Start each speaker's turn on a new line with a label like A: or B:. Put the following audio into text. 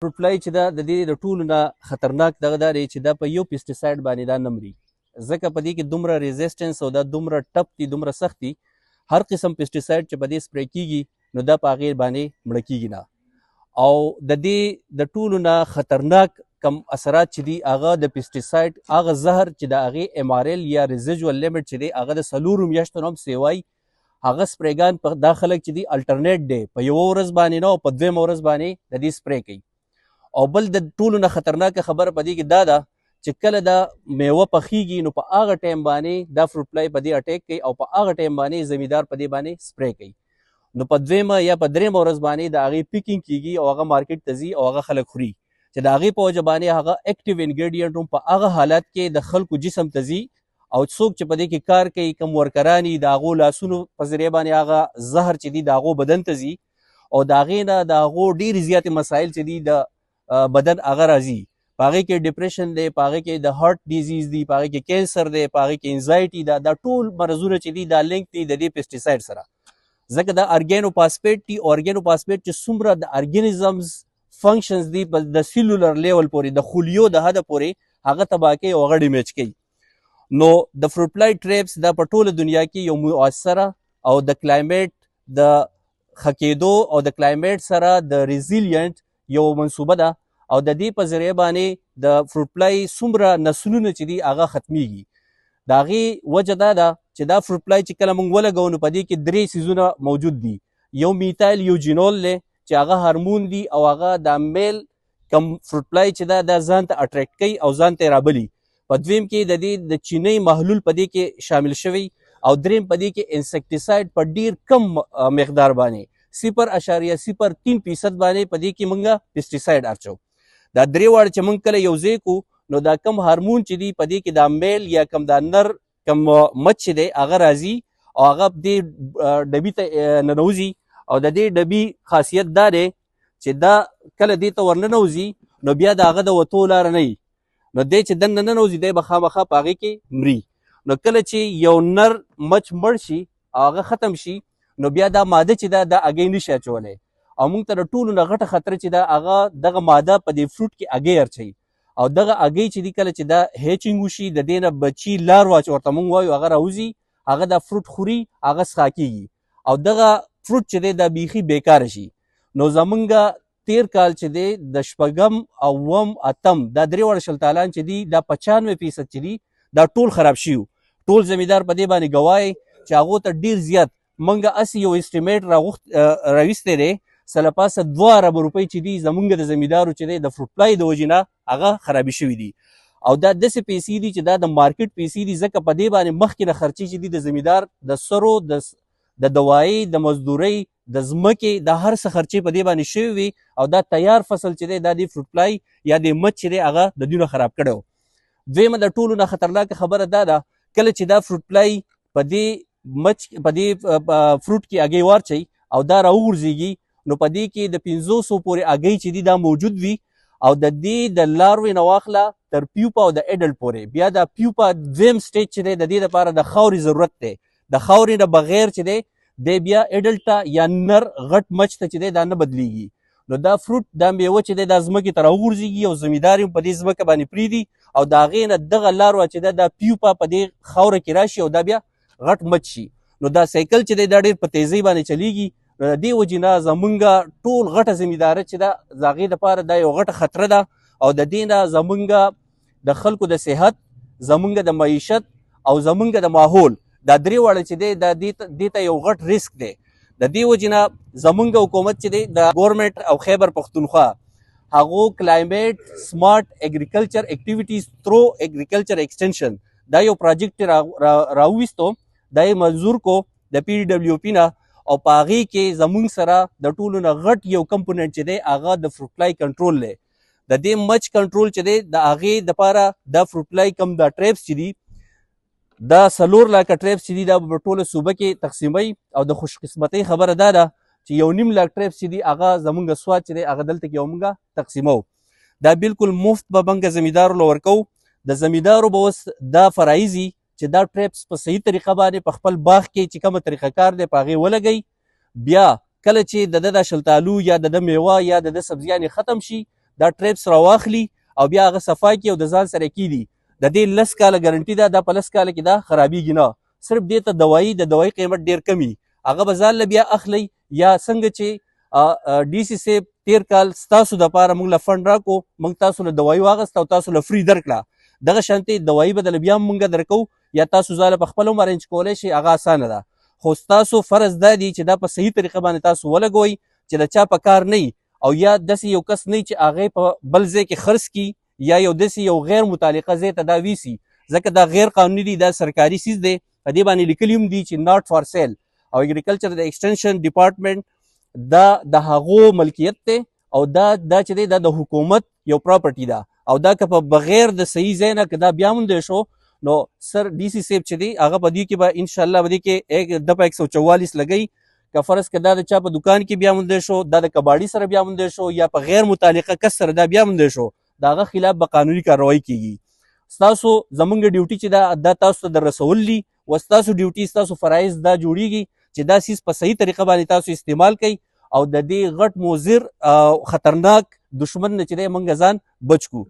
A: فروټ فلای چې دا د دې د ټولو نه خطرناک دغه دا دی چې دا په یو پیسټیساید باندې دا نه مري، ځکه په دې کې دومره ریزسټنس او دا دومره ټپ دي، دومره سخت دي. هر قسم پیسټیساید چې په دې سپری کیږي نو دا په هغې باندې مړه کیږي نه. او د دې د ټولو نه خطرناک کم اثرات چې دي هغه د پیسټیساید هغه زهر چې د هغې MRL یا ریزیجوال لیمټ چې دی هغه د 4 میاشتو نه هم سیوای. هغه سپریګان په دا خلک چې دي الټرنیټ دی په یوه ورځ باندې نه او په دویمه ورځ باندې د دې سپری کوي. او بل د ټولو نه خطرناکه خبره په دې کې دا ده چې کله دا میوه پخیږي نو په هغه ټایم باندې دا فروټ فلای په دې اټیک کوي او په هغه ټایم باندې زمیندار په دې باندې سپری کوي. نو په دویمه یا په دریمه ورځ باندې د هغې پیکینګ کیږي او هغه مارکیټ ته ځي او هغه خلک خوري چې د هغې په وجه باندې هغه اکټیو انګریډینټ هم په هغه حالت کې د خلکو جسم ته ځي او څوک چې په دې کې کار کوي کم ورکران دي د هغو لاسونو په ذریعه باندې هغه زهر چې دي د هغو بدن ته ځي او د هغې نه د هغو ډېرې زیاتې مسایل چې دي د بدن هغه راځي. په هغې کې ډپریشن دی، په هغې کې د هارت ډیزیز دی، په هغې کې کینسر دی، په هغې کې انزایټي ده. دا ټول مرضونه چې دي دا لینک دي د دې پیسټیساید سره، ځکه دا ارګینو پاسپیټ دي او ارګینو پاسپیټ چې څومره د ارګینیزمز فنکشنز دي د سیلولر لیول پورې د خلیو د حده پورې هغه تباه کوي او هغه ډیمیج کوي. نو د فروټ فلای ټریپس دا په ټوله دنیا کې یو مؤثره او د کلایمیټ د ښه کېدو او د کلایمیټ سره د ریزیلینټ یو منصوبه ده او د دې په ذریعه باندې د فروټ فلای څومره نسلونه چې دي هغه ختمیږي. د هغې وجه دا ده چې دا فروټ فلای چې کله موږ ولګوو نو په دې کې 3 څیزونه موجود دي. یو میتایل یوجینول دی چې هغه هارمون دي او هغه د میل کم فروټ فلای چې دا ځان ته اټریکټ کوي او ځان ته یې رابلي. په دویم کې د دې د چینی محلول په دې کې شامل شوی او دریم په دې کې انسیکټیساید په ډیر کم مقدار باندې 0.03% باندې په دې کې موږ پیسټیساید اچو. دا درې واړه چې موږ کله یو ځای کو نو دا کم هارمون چې دی په دې کې دا میل یا کم دا نر کم مچ چې دی هغه راځي او هغه دې ډبي ته ننوځي او د دې ډبي خاصیت دا دی چې دا کله دې ته ورننوځي نو بیا د هغه د وتو لاره نه وي، نو دی چې دننه ننوځي دی به خامخا په هغې کې مري. نو کله چې یو نر مچ مړ شي او هغه ختم شي نو بیا دا ماده چې ده دا هګۍ نشي اچولی او موږ ته د ټولو نه غټه خطره چې ده هغه دغه ماده په دې فروټ کې هګۍ اچوي او دغه هګۍ چې دي کله چې دا هیچینګ وشي د دې نه بچي لاروا چې ورته موږ وایو هغه راوځي، هغه دا فروټ خوري، هغه څښا کېږي او دغه فروټ چې دی دا بیخي بیکاره شي. نو زمونږ تیر کال چې دی د شپږم او اووم اتم دا 3 شلتالان چې دي دا 95% چې دي دا ټول خراب شوي. ټول زمیندار په دې باندې ګواهی چې هغو ته ډېر زیات موږ هسې یو اسټیمیټ راویستی دی سله پاسه 2 اربه روپۍ چې دي زمونږ د زمیندارو چې دی د فروټ فلای د وجې نه هغه خرابې شوي دي او دا داسې پیسې دي چې دا د مارکیټ پیسې دي، ځکه په دې باندې مخکې نه خرچې چې دي د زمیندار د سرو د دوایي د مزدورۍ د ځمکې د هر څه خرچې په دې باندې شوي وي او دا تیار فصل چې دی دا د فروټ فلای یا د مچ چې دی هغه د دوی نه خراب کړی و. دویمه د ټولو نه خطرناکه خبره دا ده کله چې دا فروټ فلای په دې مچ په دې فروټ کې هګۍ واچوي او دا راوغورځېږي نو په دې کې د 500 پورې هګۍ چې دي دا موجود وي او د دې د لاروې نه واخله تر پیوپا او د اډلټ پورې. بیا دا پیوپا دویم سټیج چې دی د دې لپاره د خاورې ضرورت دی، د خاورې نه بغیر چې دی بیا اډلټ ته یا نر غټ مچ ته چې دی دا نه بدلیږي. نو دا فروټ دا میوه چې دی دا ځمکې ته راوغورځېږي او زمیندار یې په دې ځمکه باندې پرېږدي او د هغې نه دغه لاروا چې ده دا پیوپا په دې خاوره کې راشي او دا بیا غټ مچ شي. نو دا سایکل چې دی دا ډېر په تیزۍ باندې چلیږي. نو د دې وجې نه زمونږ ټول غټه زمینداره چې ده د هغې دپاره دا یو غټه خطره ده او د دې نه زمونږ د خلکو د صحت، زمونږ د معیشت او زمونږ د ماحول دا 3 واړه چې دی دا دې ته یو غټ ریسک دی. د دې وجې نه زمونږ حکومت چې دی د ګورنمنټ او خیبر پښتونخوا هغو کلایمیټ سمارټ اګریکلچر اکټیویټیز تھرو اګریکلچر ایکسټینشن دا یو پراجیکټ راوویستو، دا یې منظور کو د PWP نه او په هغې کې زمونږ سره د ټولو نه غټ یو کمپوننټ چې دی هغه د فروټ فلای کنټرول دی. د دې مچ کنټرول چې دی د هغې دپاره دا فروټ فلای کم دا ټریپس چې دي دا 4 لاکه ټریپس چې دي دا په ټوله صوبه کې تقسیموي او د خوش قسمتۍ خبره دا ده چې 1.5 لاک ټریپس چې دي هغه زمونږ سواد چې دی هغه دلته کې یو موږ تقسیمو. دا بالکل مفت به موږ زمیندارو له ورکوو. د زمیندارو به اوس دا فرایضي چې دا ټریپس په صحیح طریقه باندې په خپل باغ کې چې کومه طریقه کار دی په هغې ولګوي. بیا کله چې د ده دا شلتالو یا د ده میوه یا د ده سبزیانې ختم شي دا ټریپس راواخلي او بیا هغه صفا کړي او د ځان سره کیدي د دې 10 کاله ګارنټي ده دا په 10 کاله کې دا خرابېږي نه صرف دې ته د دوایي قیمت ډېر کمی هغه به ځان له بیا اخلي یا څنګه چې ډي سي صاحب تیر کال ستاسو دپاره موږ له فنډ راکړو موږ تاسو له دوایي واخیسته او تاسو له فری درکړه دغه شانتې دوایي به دله بیا هم موږ درکوو یا تاسو ځاله په خپله هم ارینج کولی شئ هغه اسانه ده خو ستاسو فرض دا دی چې دا په صحیح طریقه باندې تاسو ولګوئ چې د چا په کار نه او یا داسې یو کس نه چې هغې په بل ځای کې خرڅ کړي یا یو داسې یو غیر متعلقه ځای ته دا ویسي ځکه دا غیر قانوني دی دا سرکاري سیز دی په دې باندې لیکلي هم دي چې ناٹ فار سیل او اګریکلچر د ایکسټنشن ډپارټمنټ دا د هغو ملکیت دی او دا چې دی دا د حکومت یو پراپرټي ده او دا که په بغیر د صحیح ځای نه که دا بیا موندی شو نو سر ډي سي صاحب چې دی هغه په دې کې به انشاءالله په دې کې دپه 144 لګوي که فرض که دا د چا په دکان کې بیا موندی شو دا د کباړي سره بیا موندی شو یا په غیر متعلقه کس سره دا بیا موندی شو د هغه خلاف به قانوني کاروايي کیږي ستاسو زمونږ ډیوټي چې دا تاسو ته در رسول دي و ستاسو ډیوټي ستاسو فرایض دا جوړیږي چې دا سیز په صحیح طریقه باندې تاسو استعمال کوئ او د دې غټ موزر خطرناک دشمن نه چې دی موږ ځان بچ کړو